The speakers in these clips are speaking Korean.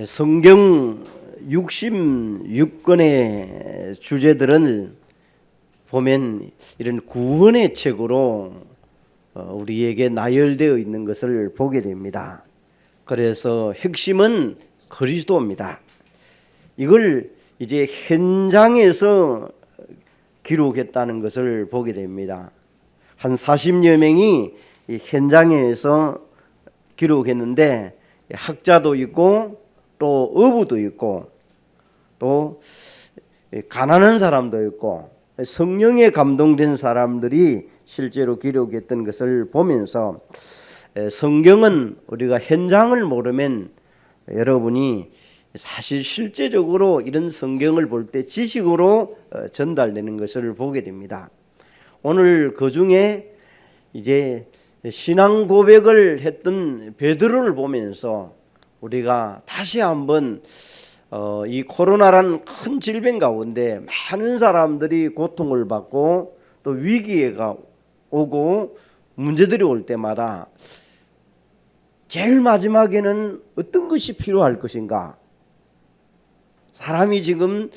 성경 66권의 주제들은 보면 이런 구원의 책으로 우리에게 나열되어 있는 것을 보게 됩니다. 그래서 핵심은 그리스도입니다. 이걸 이제 현장에서 기록했다는 것을 보게 됩니다. 한 40여 명이 현장에서 기록했는데 학자도 있고 또 어부도 있고 또 가난한 사람도 있고 성령에 감동된 사람들이 실제로 기록했던 것을 보면서 성경은 우리가 현장을 모르면 여러분이 사실 실제적으로 이런 성경을 볼 때 지식으로 전달되는 것을 보게 됩니다. 오늘 그 중에 이제 신앙 고백을 했던 베드로를 보면서 우리가 다시 한번 이 코로나란 큰 질병 가운데 많은 사람들이 고통을 받고 또 위기가 오고 문제들이 올 때마다 제일 마지막에는 어떤 것이 필요할 것인가? 사람이 지금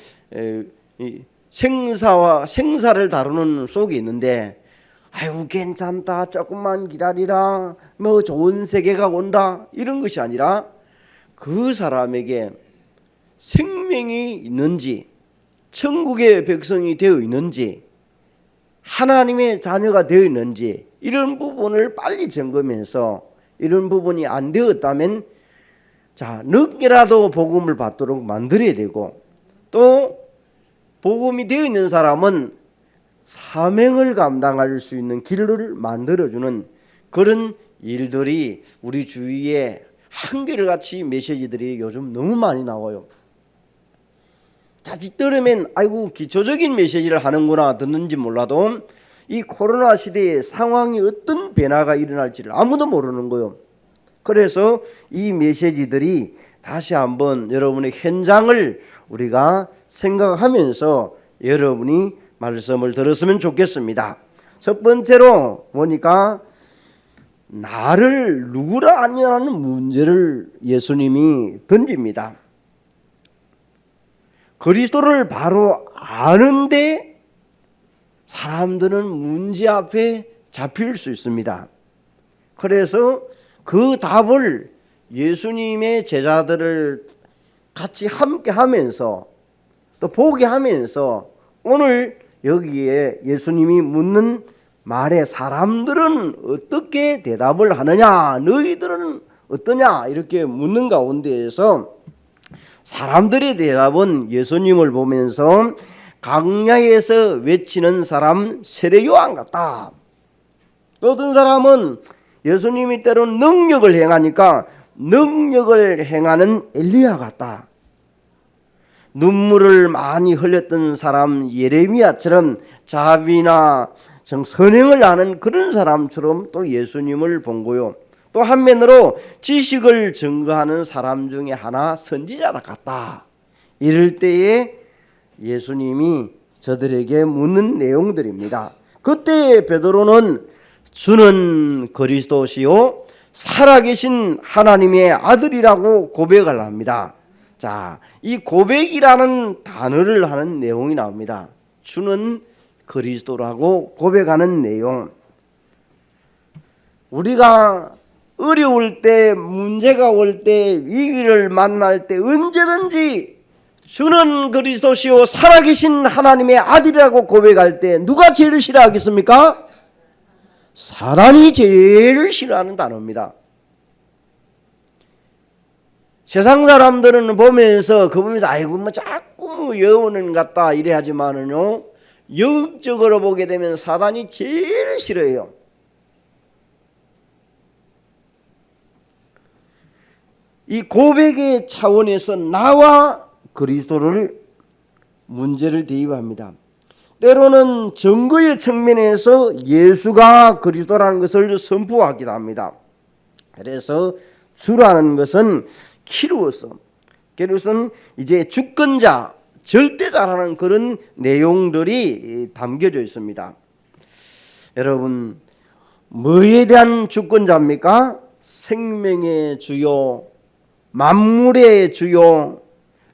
생사를 다루는 속에 있는데 아유 괜찮다 조금만 기다리라 뭐 좋은 세계가 온다 이런 것이 아니라 그 사람에게 생명이 있는지 천국의 백성이 되어 있는지 하나님의 자녀가 되어 있는지 이런 부분을 빨리 점검해서 이런 부분이 안 되었다면 자 늦게라도 복음을 받도록 만들어야 되고 또 복음이 되어 있는 사람은 사명을 감당할 수 있는 길을 만들어주는 그런 일들이 우리 주위에 한결같이 메시지들이 요즘 너무 많이 나와요. 자칫 들으면 아이고 기초적인 메시지를 하는구나 듣는지 몰라도 이 코로나 시대에 상황이 어떤 변화가 일어날지를 아무도 모르는 거예요. 그래서 이 메시지들이 다시 한번 여러분의 현장을 우리가 생각하면서 여러분이 말씀을 들었으면 좋겠습니다. 첫 번째로 보니까 나를 누구라 하냐는 문제를 예수님이 던집니다. 그리스도를 바로 아는데 사람들은 문제 앞에 잡힐 수 있습니다. 그래서 그 답을 예수님의 제자들을 같이 함께 하면서 또 보게 하면서 오늘 여기에 예수님이 묻는 말에 사람들은 어떻게 대답을 하느냐 너희들은 어떠냐 이렇게 묻는 가운데에서 사람들의 대답은 예수님을 보면서 강야에서 외치는 사람 세례 요한 같다. 또 어떤 사람은 예수님이 때론 능력을 행하니까 능력을 행하는 엘리야 같다. 눈물을 많이 흘렸던 사람 예레미야처럼 자비나 선행을 하는 그런 사람처럼 또 예수님을 본 거요. 또 한면으로 지식을 증거하는 사람 중에 하나 선지자 같다. 이럴 때에 예수님이 저들에게 묻는 내용들입니다. 그때 베드로는 주는 그리스도시요 살아계신 하나님의 아들이라고 고백을 합니다. 자, 이 고백이라는 단어를 하는 내용이 나옵니다. 주는 그리스도라고 고백하는 내용. 우리가 어려울 때, 문제가 올 때, 위기를 만날 때 언제든지 주는 그리스도시요 살아계신 하나님의 아들이라고 고백할 때 누가 제일 싫어하겠습니까? 사단이 제일 싫어하는 단어입니다. 세상 사람들은 보면서 아이고 뭐 자꾸 뭐 여우는 같다 이래 하지만은요 영적으로 보게 되면 사단이 제일 싫어해요. 이 고백의 차원에서 나와 그리스도를 문제를 대입합니다. 때로는 증거의 측면에서 예수가 그리스도라는 것을 선포하기도 합니다. 그래서 주라는 것은 키루어서 이제 주권자, 절대자라는 그런 내용들이 담겨져 있습니다. 여러분 뭐에 대한 주권자입니까? 생명의 주요 만물의 주요,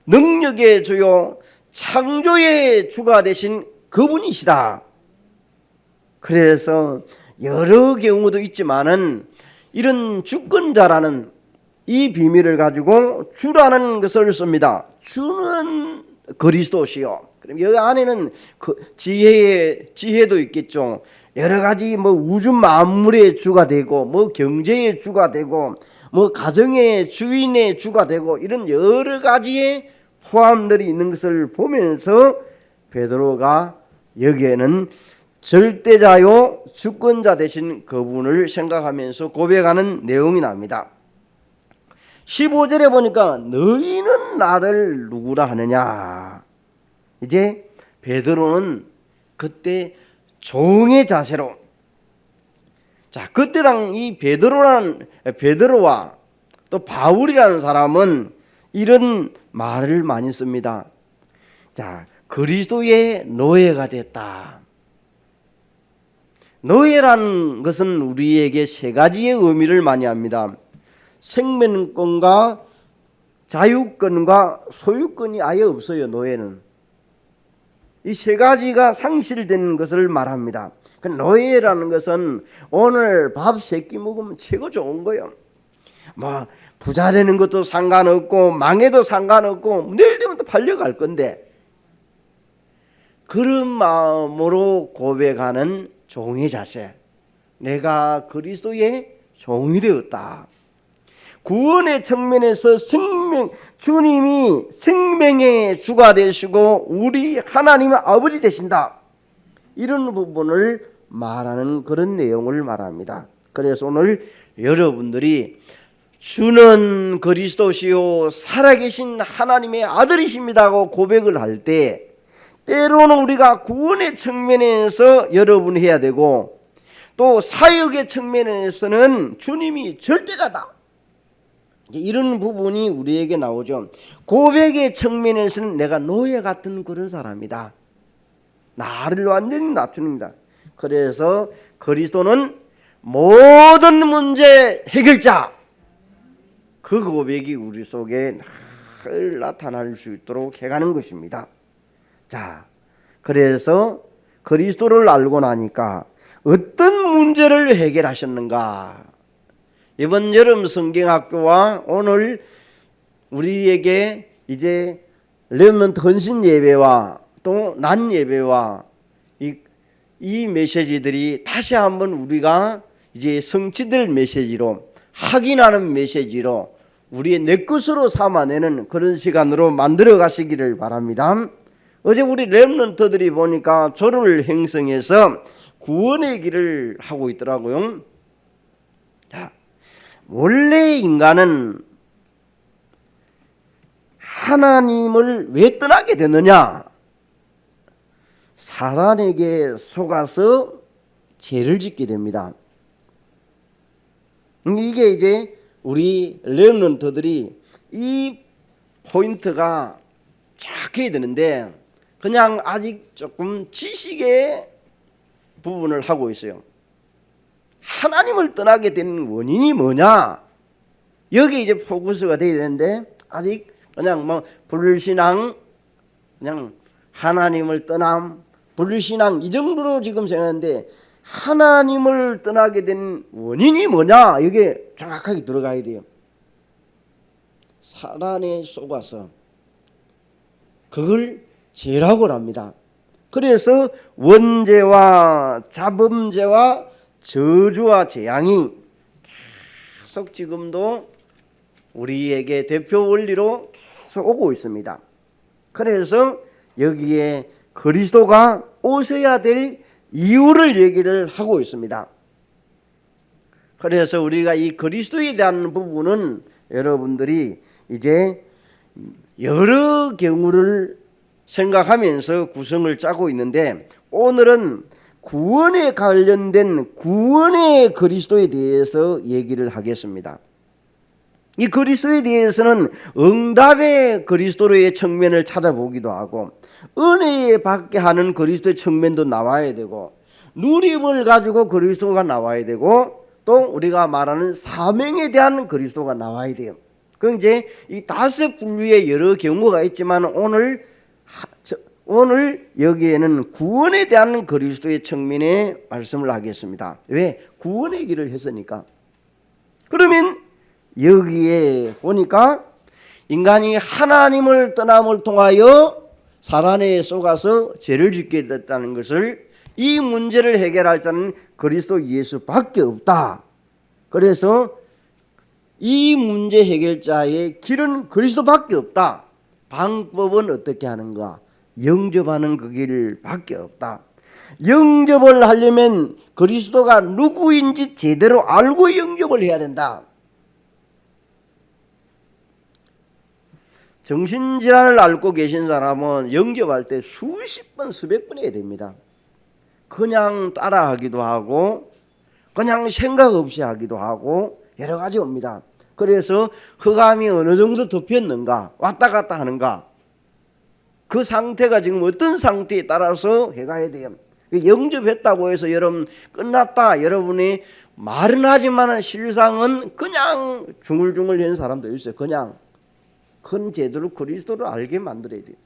능력의 주요, 창조의 주가 되신 그분이시다. 그래서 여러 경우도 있지만은 이런 주권자라는 이 비밀을 가지고 주라는 것을 씁니다. 주는 그리스도시요. 그럼 여기 안에는 그 지혜도 있겠죠. 여러 가지 뭐 우주 만물의 주가 되고 뭐 경제의 주가 되고 뭐 가정의 주인의 주가 되고 이런 여러 가지의 포함들이 있는 것을 보면서 베드로가 여기에는 절대자요 주권자 되신 그분을 생각하면서 고백하는 내용이 납니다. 15절에 보니까 너희는 나를 누구라 하느냐. 이제 베드로는 그때 종의 자세로, 자, 그때랑 이 베드로와 또 바울이라는 사람은 이런 말을 많이 씁니다. 자, 그리스도의 노예가 됐다. 노예라는 것은 우리에게 세 가지의 의미를 많이 합니다. 생명권과 자유권과 소유권이 아예 없어요. 노예는 이 세 가지가 상실되는 것을 말합니다. 그 노예라는 것은 오늘 밥 세 끼 먹으면 최고 좋은 거예요. 뭐 부자 되는 것도 상관없고 망해도 상관없고 내일 되면 또 팔려갈 건데, 그런 마음으로 고백하는 종의 자세, 내가 그리스도의 종이 되었다. 구원의 측면에서 주님이 생명의 주가 되시고 우리 하나님의 아버지 되신다. 이런 부분을 말하는 그런 내용을 말합니다. 그래서 오늘 여러분들이 주는 그리스도시요 살아계신 하나님의 아들이십니다고 고백을 할 때, 때로는 우리가 구원의 측면에서 여러분이 해야 되고 또 사역의 측면에서는 주님이 절대자다. 이런 부분이 우리에게 나오죠. 고백의 측면에서는 내가 노예 같은 그런 사람이다. 나를 완전히 낮춥니다. 그래서 그리스도는 모든 문제 해결자, 그 고백이 우리 속에 늘 나타날 수 있도록 해가는 것입니다. 자, 그래서 그리스도를 알고 나니까 어떤 문제를 해결하셨는가? 이번 여름 성경학교와 오늘 우리에게 이제 렘넌트 헌신 예배와 또 낮 예배와 이 메시지들이 다시 한번 우리가 이제 성취될 메시지로, 확인하는 메시지로 우리의 내 것으로 삼아내는 그런 시간으로 만들어 가시기를 바랍니다. 어제 우리 렘넌트들이 보니까 조를 형성해서 구원의 길을 하고 있더라고요. 자, 원래 인간은 하나님을 왜 떠나게 되느냐? 사단에게 속아서 죄를 짓게 됩니다. 이게 이제 우리 렘넌트들이 이 포인트가 쫙 해야 되는데 그냥 아직 조금 지식의 부분을 하고 있어요. 하나님을 떠나게 된 원인이 뭐냐? 여기 이제 포커스가 돼야 되는데 아직 그냥 뭐 불신앙, 그냥 하나님을 떠남, 불신앙 이 정도로 지금 생각하는데 하나님을 떠나게 된 원인이 뭐냐? 이게 정확하게 들어가야 돼요. 사단에 속아서 그걸 죄라고 합니다. 그래서 원죄와 자범죄와 저주와 재앙이 계속 지금도 우리에게 대표 원리로 계속 오고 있습니다. 그래서 여기에 그리스도가 오셔야 될 이유를 얘기를 하고 있습니다. 그래서 우리가 이 그리스도에 대한 부분은 여러분들이 이제 여러 경우를 생각하면서 구성을 짜고 있는데, 오늘은 구원에 관련된 구원의 그리스도에 대해서 얘기를 하겠습니다. 이 그리스도에 대해서는 응답의 그리스도의 측면을 찾아보기도 하고 은혜에 받게 하는 그리스도의 측면도 나와야 되고 누림을 가지고 그리스도가 나와야 되고 또 우리가 말하는 사명에 대한 그리스도가 나와야 돼요. 그 이제 이 다섯 분류의 여러 경우가 있지만 오늘 여기에는 구원에 대한 그리스도의 측면의 말씀을 하겠습니다. 왜? 구원의 길을 했으니까. 그러면 여기에 보니까 인간이 하나님을 떠남을 통하여 사단에 속아서 죄를 짓게 됐다는 것을, 이 문제를 해결할 자는 그리스도 예수밖에 없다. 그래서 이 문제 해결자의 길은 그리스도밖에 없다. 방법은 어떻게 하는가? 영접하는 그 길밖에 없다. 영접을 하려면 그리스도가 누구인지 제대로 알고 영접을 해야 된다. 정신질환을 앓고 계신 사람은 영접할 때 수십 번 수백 번 해야 됩니다. 그냥 따라하기도 하고 그냥 생각 없이 하기도 하고 여러 가지 옵니다. 그래서 흑암이 어느 정도 덮였는가, 왔다 갔다 하는가, 그 상태가 지금 어떤 상태에 따라서 해가야 돼요. 영접했다고 해서 여러분 끝났다, 여러분이 말은 하지만 실상은 그냥 중얼중얼 하는 사람도 있어요. 그냥 큰 제대로 그리스도를 알게 만들어야 돼요.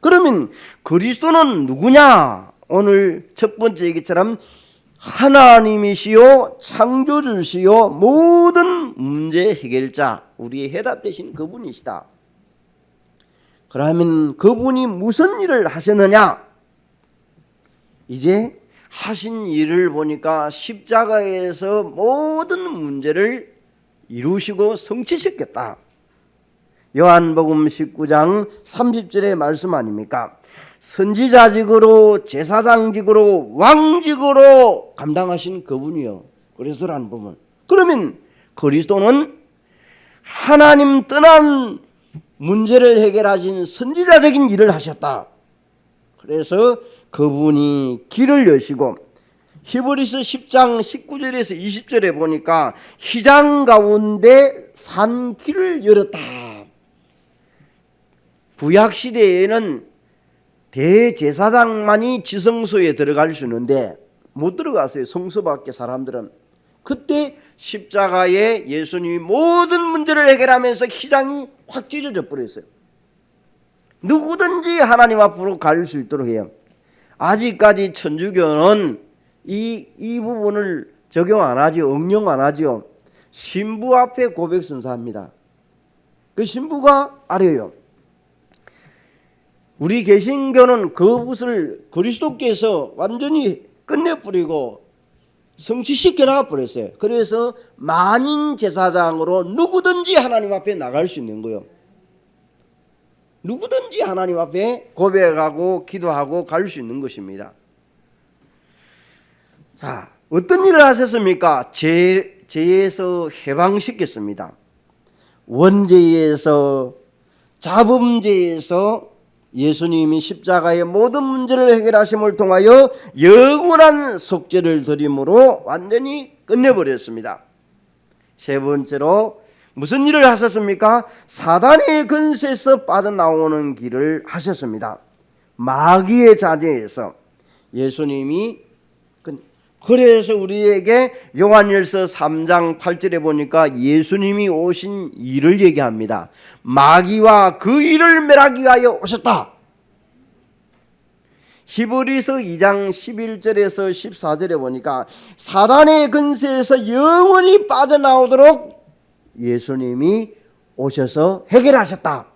그러면 그리스도는 누구냐? 오늘 첫 번째 얘기처럼 하나님이시요 창조주시요 모든 문제 해결자, 우리의 해답 되신 그분이시다. 그러면 그분이 무슨 일을 하셨느냐? 이제 하신 일을 보니까 십자가에서 모든 문제를 이루시고 성취시켰다. 요한복음 19장 30절의 말씀 아닙니까? 선지자직으로 제사장직으로 왕직으로 감당하신 그분이요. 그래서라는 부분. 그러면 그리스도는 하나님 떠난 문제를 해결하신 선지자적인 일을 하셨다. 그래서 그분이 길을 여시고, 히브리서 10장 19절에서 20절에 보니까 휘장 가운데 산 길을 열었다. 구약 시대에는 대제사장만이 지성소에 들어갈 수 있는데 못 들어갔어요. 성소 밖에 사람들은. 그때 십자가에 예수님이 모든 문제를 해결하면서 휘장이 확 찢어져 버렸어요. 누구든지 하나님 앞으로 갈 수 있도록 해요. 아직까지 천주교는 이 부분을 적용 안 하죠. 응용 안 하죠. 신부 앞에 고백 선사합니다. 그 신부가 아뢰요. 우리 개신교는 그것을 그리스도께서 완전히 끝내버리고 성취시켜 나가버렸어요. 그래서 만인 제사장으로 누구든지 하나님 앞에 나갈 수 있는 거예요. 누구든지 하나님 앞에 고백하고 기도하고 갈 수 있는 것입니다. 자, 어떤 일을 하셨습니까? 죄에서 해방시켰습니다. 원죄에서, 자범죄에서 예수님이 십자가의 모든 문제를 해결하심을 통하여 영원한 속죄를 드림으로 완전히 끝내버렸습니다. 세 번째로 무슨 일을 하셨습니까? 사단의 근세에서 빠져나오는 길을 하셨습니다. 마귀의 자녀에서 예수님이, 그래서 우리에게 요한일서 3장 8절에 보니까 예수님이 오신 일을 얘기합니다. 마귀와 그 일을 멸하기 위하여 오셨다. 히브리서 2장 11절에서 14절에 보니까 사단의 근세에서 영원히 빠져나오도록 예수님이 오셔서 해결하셨다.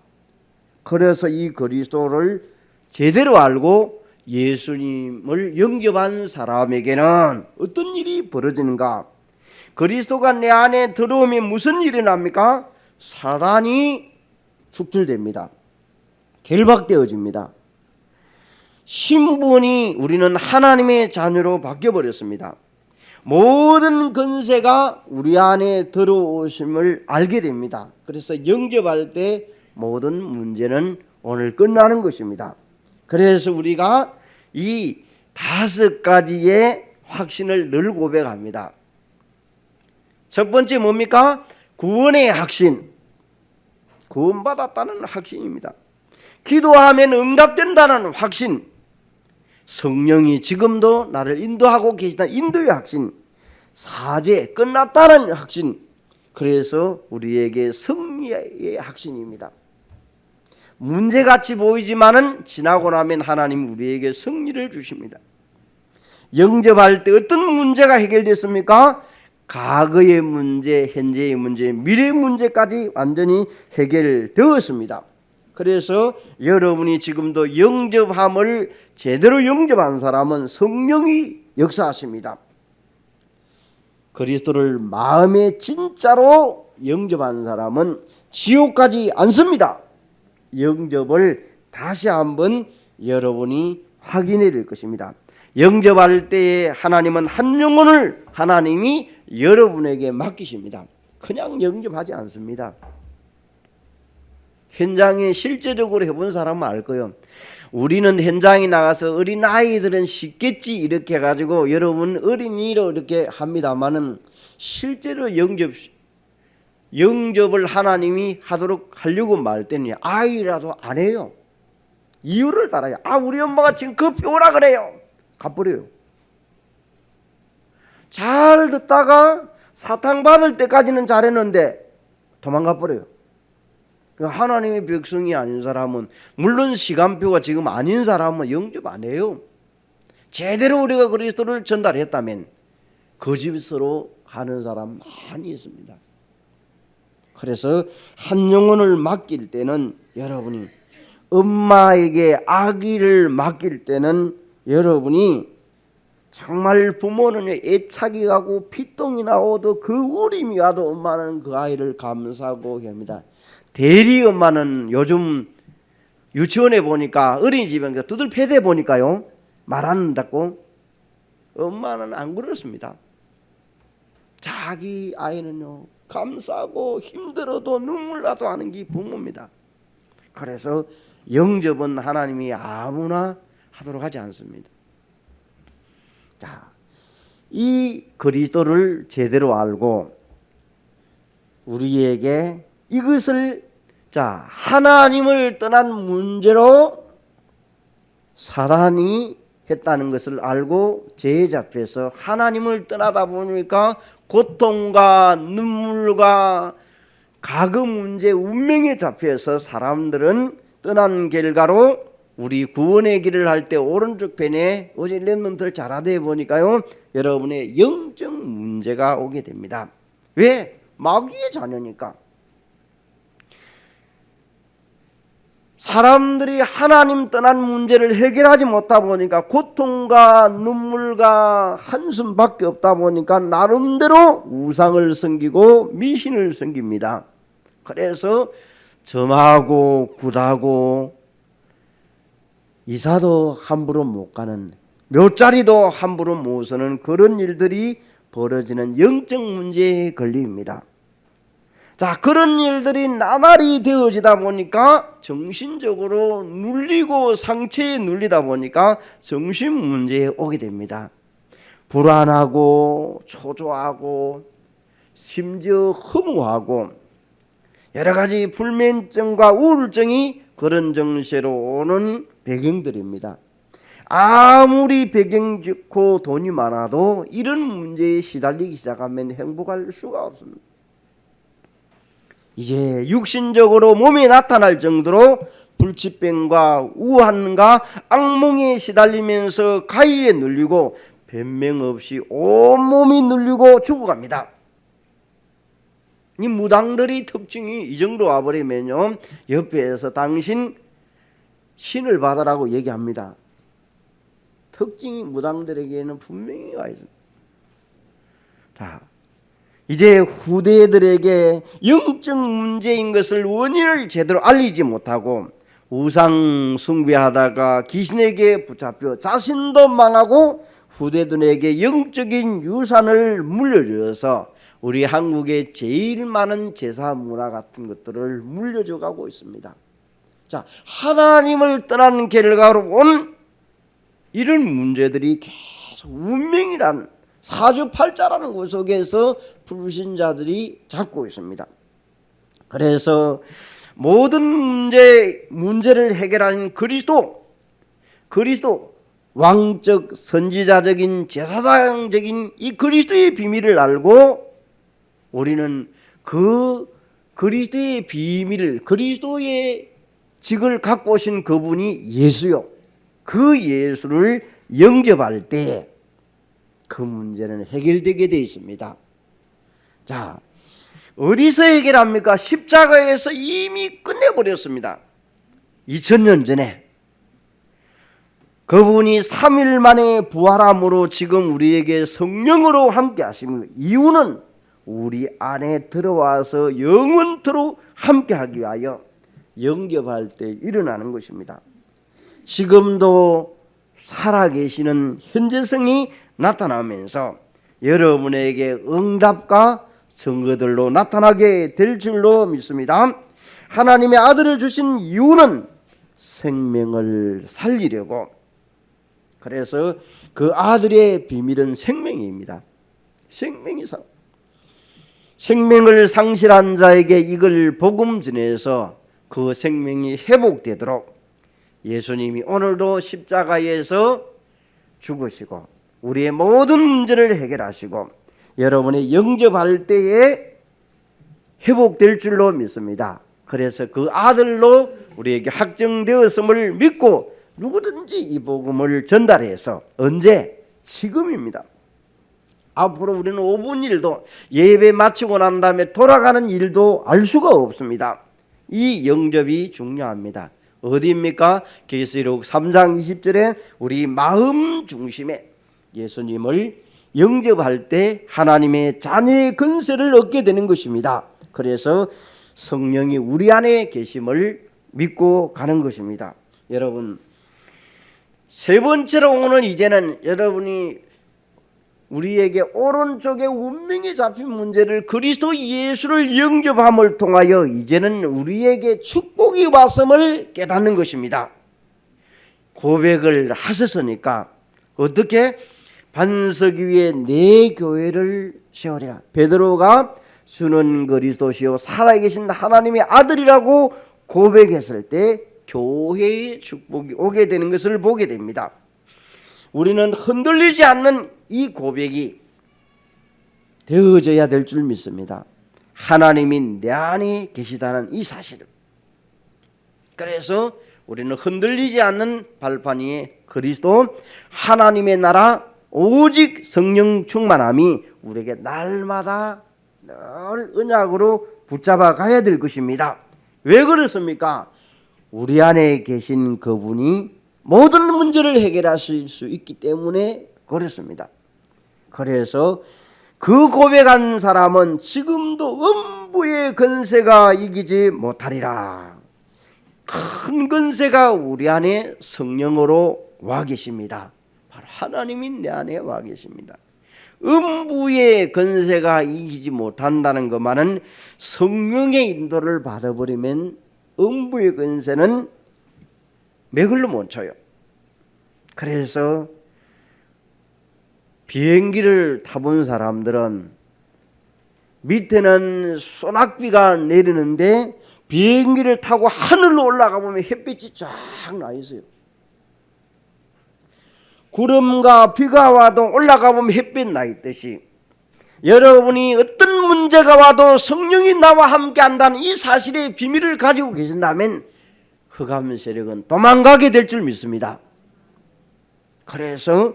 그래서 이 그리스도를 제대로 알고 예수님을 영접한 사람에게는 어떤 일이 벌어지는가? 그리스도가 내 안에 들어오면 무슨 일이 납니까? 사단이 축출됩니다. 결박되어집니다. 신분이, 우리는 하나님의 자녀로 바뀌어버렸습니다. 모든 권세가 우리 안에 들어오심을 알게 됩니다. 그래서 영접할 때 모든 문제는 오늘 끝나는 것입니다. 그래서 우리가 이 5가지의 확신을 늘 고백합니다. 첫 번째 뭡니까? 구원의 확신. 구원받았다는 확신입니다. 기도하면 응답된다는 확신. 성령이 지금도 나를 인도하고 계시다는 인도의 확신. 사죄 끝났다는 확신. 그래서 우리에게 승리의 확신입니다. 문제같이 보이지만은 지나고 나면 하나님 우리에게 승리를 주십니다. 영접할 때 어떤 문제가 해결됐습니까? 과거의 문제, 현재의 문제, 미래의 문제까지 완전히 해결되었습니다. 그래서 여러분이 지금도 영접함을 제대로 영접한 사람은 성령이 역사하십니다. 그리스도를 마음에 진짜로 영접한 사람은 지옥 가지 않습니다. 영접을 다시 한번 여러분이 확인해야 될 것입니다. 영접할 때에 하나님은 한 영혼을 하나님이 여러분에게 맡기십니다. 그냥 영접하지 않습니다. 현장에 실제적으로 해본 사람은 알 거예요. 우리는 현장에 나가서 어린아이들은 쉽겠지 이렇게 해가지고 여러분 어린이로 이렇게 합니다마는 실제로 영접을 하나님이 하도록 하려고 말 때는 아이라도 안 해요. 이유를 따라요. 우리 엄마가 지금 급히 오라 그래요. 가버려요. 잘 듣다가 사탕 받을 때까지는 잘했는데 도망가 버려요. 하나님의 백성이 아닌 사람은, 물론 시간표가 지금 아닌 사람은 영접 안 해요. 제대로 우리가 그리스도를 전달했다면 거짓으로 하는 사람 많이 있습니다. 그래서 한 영혼을 맡길 때는, 여러분이 엄마에게 아기를 맡길 때는 여러분이 정말 부모는 애착이 가고 피똥이 나오도 그 울음이 와도 엄마는 그 아이를 감사하고 합니다. 대리 엄마는 요즘 유치원에 보니까, 어린이집에 두들패대 보니까요, 말 안 듣고, 엄마는 안 그렇습니다. 자기 아이는요 감싸고 힘들어도 눈물 나도 하는 게 부모입니다. 그래서 영접은 하나님이 아무나 하도록 하지 않습니다. 자, 이 그리스도를 제대로 알고 우리에게 이것을 하나님을 떠난 문제로 사단이 했다는 것을 알고 죄에 잡혀서 하나님을 떠나다 보니까 고통과 눈물과 과거 문제, 운명에 잡혀서 사람들은 떠난 결과로 우리 구원의 길을 할 때 오른쪽 편에 어제 랩런트를 잘하다 보니까요, 여러분의 영적 문제가 오게 됩니다. 왜? 마귀의 자녀니까. 사람들이 하나님 떠난 문제를 해결하지 못하다 보니까 고통과 눈물과 한숨밖에 없다 보니까 나름대로 우상을 섬기고 미신을 섬깁니다. 그래서 점하고 굿하고 이사도 함부로 못 가는, 묘자리도 함부로 못 서는 그런 일들이 벌어지는 영적 문제에 걸립니다. 자, 그런 일들이 나날이 되어지다 보니까 정신적으로 눌리고 상처에 눌리다 보니까 정신 문제에 오게 됩니다. 불안하고 초조하고 심지어 허무하고 여러 가지 불면증과 우울증이 그런 정세로 오는 배경들입니다. 아무리 배경 좋고 돈이 많아도 이런 문제에 시달리기 시작하면 행복할 수가 없습니다. 이제 육신적으로 몸에 나타날 정도로 불치병과 우한과 악몽에 시달리면서 가위에 눌리고 변명 없이 온몸이 눌리고 죽어갑니다. 이 무당들이 특징이 이 정도 와버리면요, 옆에서 당신 신을 받아라고 얘기합니다. 특징이 무당들에게는 분명히 와 있습니다. 자, 이제 후대들에게 영적 문제인 것을 원인을 제대로 알리지 못하고 우상 숭배하다가 귀신에게 붙잡혀 자신도 망하고 후대들에게 영적인 유산을 물려줘서 우리 한국에 제일 많은 제사 문화 같은 것들을 물려줘 가고 있습니다. 자, 하나님을 떠난 결과로 온 이런 문제들이 계속 운명이란 사주팔자라는 것 속에서 불신자들이 잡고 있습니다. 그래서 모든 문제를 해결하는 그리스도 왕적 선지자적인 제사장적인 이 그리스도의 비밀을 알고 우리는 그 그리스도의 비밀을, 그리스도의 직을 갖고 오신 그분이 예수요. 그 예수를 영접할 때 그 문제는 해결되게 되어 있습니다. 자, 어디서 해결합니까? 십자가에서 이미 끝내버렸습니다. 2000년 전에 그분이 3일 만에 부활함으로 지금 우리에게 성령으로 함께 하시는 이유는 우리 안에 들어와서 영원토록 함께 하기 위하여 영접할 때 일어나는 것입니다. 지금도 살아계시는 현재성이 나타나면서 여러분에게 응답과 증거들로 나타나게 될 줄로 믿습니다. 하나님의 아들을 주신 이유는 생명을 살리려고. 그래서 그 아들의 비밀은 생명입니다. 생명을 상실한 자에게 이걸 복음 전해서 그 생명이 회복되도록 예수님이 오늘도 십자가에서 죽으시고 우리의 모든 문제를 해결하시고 여러분의 영접할 때에 회복될 줄로 믿습니다. 그래서 그 아들로 우리에게 확정되었음을 믿고 누구든지 이 복음을 전달해서 언제? 지금입니다. 앞으로 우리는 5분 일도 예배 마치고 난 다음에 돌아가는 일도 알 수가 없습니다. 이 영접이 중요합니다. 어디입니까? 계시록 3장 20절에 우리 마음 중심에 예수님을 영접할 때 하나님의 자녀의 권세를 얻게 되는 것입니다. 그래서 성령이 우리 안에 계심을 믿고 가는 것입니다. 여러분, 세 번째로 오는 이제는 여러분이 우리에게 오른쪽에 운명이 잡힌 문제를 그리스도 예수를 영접함을 통하여 이제는 우리에게 축복이 왔음을 깨닫는 것입니다. 고백을 하셨으니까 어떻게? 반석 위에 내 교회를 세우리라. 베드로가 주는 그리스도시요 살아계신 하나님의 아들이라고 고백했을 때 교회의 축복이 오게 되는 것을 보게 됩니다. 우리는 흔들리지 않는 이 고백이 되어져야 될 줄 믿습니다. 하나님이 내 안에 계시다는 이 사실을. 그래서 우리는 흔들리지 않는 발판 위에 그리스도 하나님의 나라 오직 성령 충만함이 우리에게 날마다 늘 언약으로 붙잡아 가야 될 것입니다. 왜 그렇습니까? 우리 안에 계신 그분이 모든 문제를 해결하실 수 있기 때문에 그렇습니다. 그래서 그 고백한 사람은 지금도 음부의 권세가 이기지 못하리라. 큰 권세가 우리 안에 성령으로 와 계십니다. 바로 하나님이 내 안에 와 계십니다. 음부의 권세가 이기지 못한다는 것만은 성령의 인도를 받아버리면 음부의 권세는 매글로 못 쳐요. 그래서 비행기를 타본 사람들은 밑에는 소낙비가 내리는데 비행기를 타고 하늘로 올라가 보면 햇빛이 쫙 나 있어요. 구름과 비가 와도 올라가 보면 햇빛 나 있듯이 여러분이 어떤 문제가 와도 성령이 나와 함께 한다는 이 사실의 비밀을 가지고 계신다면 흑암 세력은 도망가게 될 줄 믿습니다. 그래서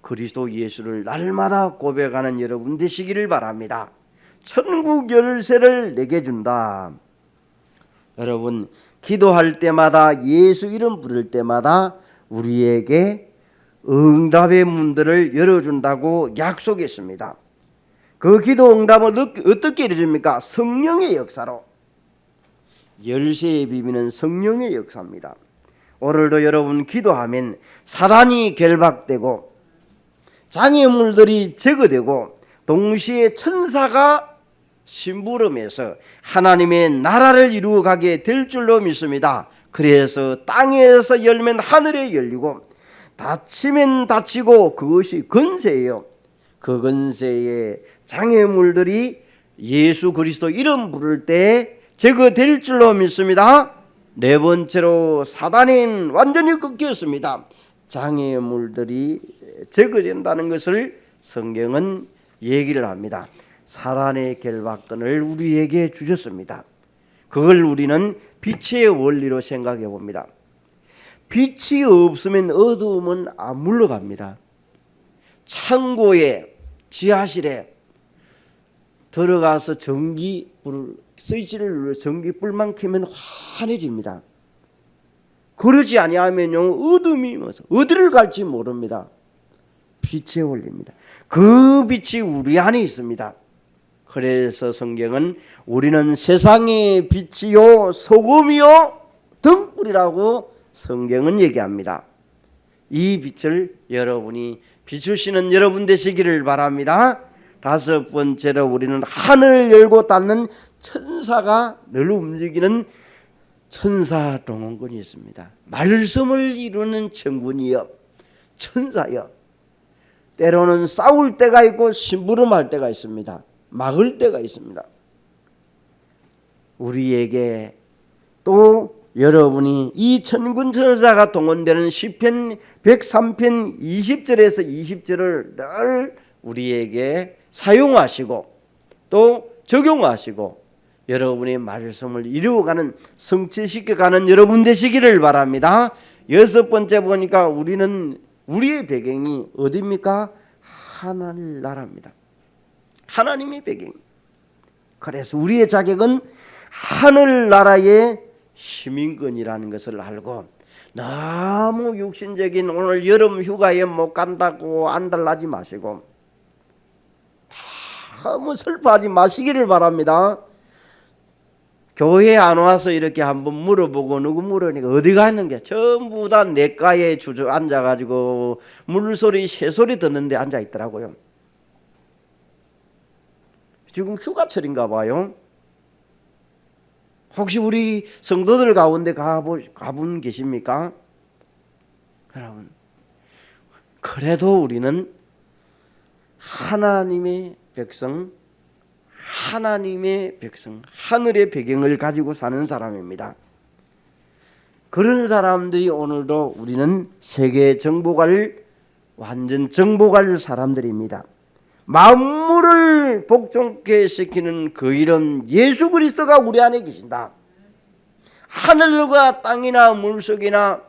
그리스도 예수를 날마다 고백하는 여러분 되시기를 바랍니다. 천국 열쇠를 내게 준다. 여러분, 기도할 때마다 예수 이름 부를 때마다 우리에게 응답의 문들을 열어준다고 약속했습니다. 그 기도 응답은 어떻게 이루어집니까? 성령의 역사로. 열쇠의 비밀은 성령의 역사입니다. 오늘도 여러분 기도하면 사단이 결박되고 장애물들이 제거되고 동시에 천사가 심부름해서 하나님의 나라를 이루어가게 될 줄로 믿습니다. 그래서 땅에서 열면 하늘에 열리고 닫히면 닫히고 그것이 권세예요. 그 권세의 장애물들이 예수 그리스도 이름 부를 때 제거될 줄로 믿습니다. 네 번째로 사단은 완전히 끊겼습니다. 장애물들이 제거된다는 것을 성경은 얘기를 합니다. 사단의 결박권을 우리에게 주셨습니다. 그걸 우리는 빛의 원리로 생각해 봅니다. 빛이 없으면 어두움은 안 물러갑니다. 창고에 지하실에 들어가서 전기불 스위치를 눌러 전기불만 켜면 환해집니다. 그러지 아니하면요 어둠이 어디를 갈지 모릅니다. 빛의 원리입니다. 그 빛이 우리 안에 있습니다. 그래서 성경은 우리는 세상의 빛이요 소금이요 등불이라고 성경은 얘기합니다. 이 빛을 여러분이 비추시는 여러분 되시기를 바랍니다. 다섯 번째로 우리는 하늘을 열고 닫는 천사가 늘 움직이는 천사 동원군이 있습니다. 말씀을 이루는 천군이여 천사여. 때로는 싸울 때가 있고 심부름할 때가 있습니다. 막을 때가 있습니다. 우리에게 또 여러분이 이 천군 천사가 동원되는 시편 103편 20절에서 20절을 늘 우리에게 사용하시고 또 적용하시고 여러분의 말씀을 이루어가는 성취시켜가는 여러분 되시기를 바랍니다. 여섯 번째 보니까 우리는 우리의 배경이 어디입니까? 하나님 나라입니다. 하나님의 배경. 그래서 우리의 자격은 하늘나라의 시민권이라는 것을 알고 너무 육신적인 오늘 여름 휴가에 못 간다고 안달나지 마시고 너무 슬퍼하지 마시기를 바랍니다. 교회 안 와서 이렇게 한번 물어보고 누구 물으니까 어디 가 있는 게 전부 다 내과에 주저 앉아가지고 물소리 새소리 듣는데 앉아 있더라고요. 지금 휴가철인가 봐요. 혹시 우리 성도들 가운데 가분 계십니까? 여러분, 그래도 우리는 하나님의 백성, 하늘의 배경을 가지고 사는 사람입니다. 그런 사람들이 오늘도 우리는 세계 정복할 완전 정복할 사람들입니다. 만물을 복종케 시키는 그 이름 예수 그리스도가 우리 안에 계신다. 하늘과 땅이나 물속이나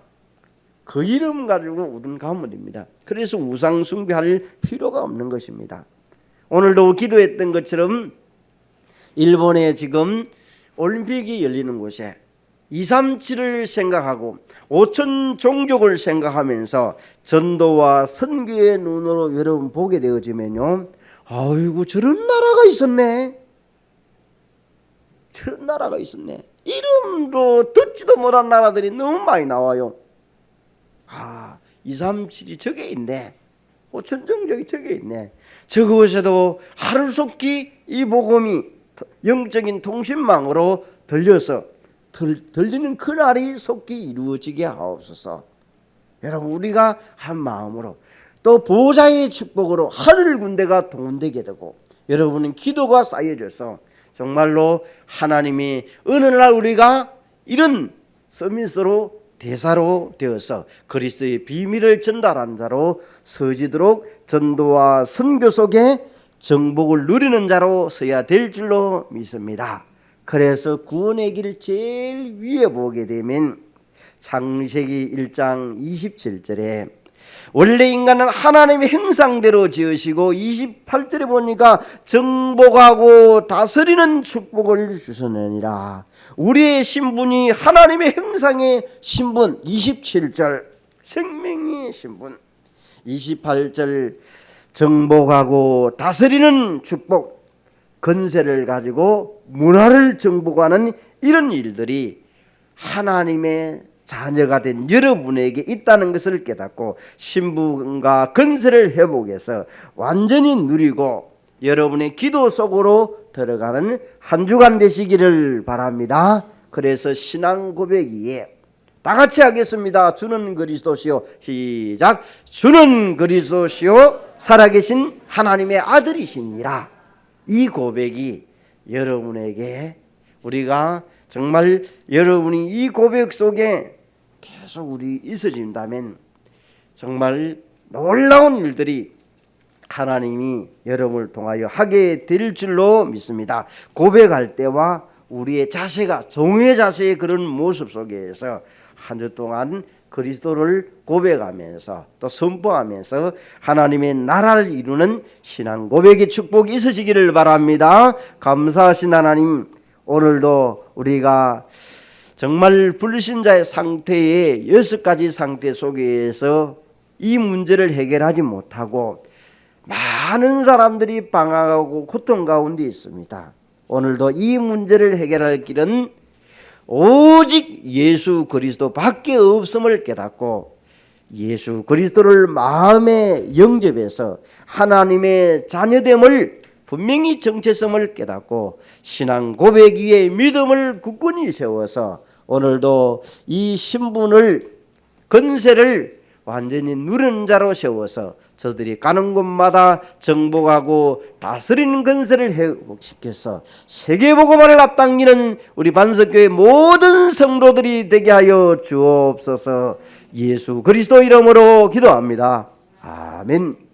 그 이름 가지고 우리는 가면 됩니다. 그래서 우상 숭배할 필요가 없는 것입니다. 오늘도 기도했던 것처럼 일본에 지금 올림픽이 열리는 곳에 237을 생각하고 5천 종족을 생각하면서 전도와 선교의 눈으로 여러분 보게 되어지면요, 아이고 저런 나라가 있었네. 저런 나라가 있었네. 이름도 듣지도 못한 나라들이 너무 많이 나와요. 237이 저게 있네. 5천 종족이 저게 있네. 저것에도 하루속히 이 복음이 영적인 통신망으로 들리는 그날이 속히 이루어지게 하옵소서. 여러분, 우리가 한 마음으로 또 보좌의 축복으로 하늘 군대가 동원되게 되고 여러분은 기도가 쌓여져서 정말로 하나님이 어느 날 우리가 이런 서밋으로 대사로 되어서 그리스도의 비밀을 전달하는 자로 서지도록 전도와 선교 속에 정복을 누리는 자로 서야 될 줄로 믿습니다. 그래서 구원의 길을 제일 위에 보게 되면 창세기 1장 27절에 원래 인간은 하나님의 형상대로 지으시고 28절에 보니까 정복하고 다스리는 축복을 주셨느니라. 우리의 신분이 하나님의 형상의 신분 27절 생명의 신분 28절 정복하고 다스리는 축복 건세를 가지고 문화를 정복하는 이런 일들이 하나님의 자녀가 된 여러분에게 있다는 것을 깨닫고 신분과 건세를 회복해서 완전히 누리고 여러분의 기도 속으로 들어가는 한 주간 되시기를 바랍니다. 그래서 신앙 고백이에 다 같이 하겠습니다. 주는 그리스도시요. 시작. 주는 그리스도시요 살아계신 하나님의 아들이시니라. 이 고백이 여러분에게 우리가 정말 여러분이 이 고백 속에 계속 우리 있어진다면 정말 놀라운 일들이 하나님이 여러분을 통하여 하게 될 줄로 믿습니다. 고백할 때와 우리의 자세가 정의 자세의 그런 모습 속에서 한 주 동안 그리스도를 고백하면서 또 선포하면서 하나님의 나라를 이루는 신앙 고백의 축복이 있으시기를 바랍니다. 감사하신 하나님, 오늘도 우리가 정말 불신자의 상태의 6가지 상태 속에서 이 문제를 해결하지 못하고 많은 사람들이 방황하고 고통 가운데 있습니다. 오늘도 이 문제를 해결할 길은 오직 예수 그리스도 밖에 없음을 깨닫고 예수 그리스도를 마음에 영접해서 하나님의 자녀됨을 분명히 정체성을 깨닫고 신앙 고백 위에 믿음을 굳건히 세워서 오늘도 이 신분을 건세를 완전히 누른 자로 세워서 저들이 가는 곳마다 정복하고 다스리는 건세를 회복시켜서 세계복음화를 앞당기는 우리 반석교회 모든 성도들이 되게 하여 주옵소서. 예수 그리스도 이름으로 기도합니다. 아멘.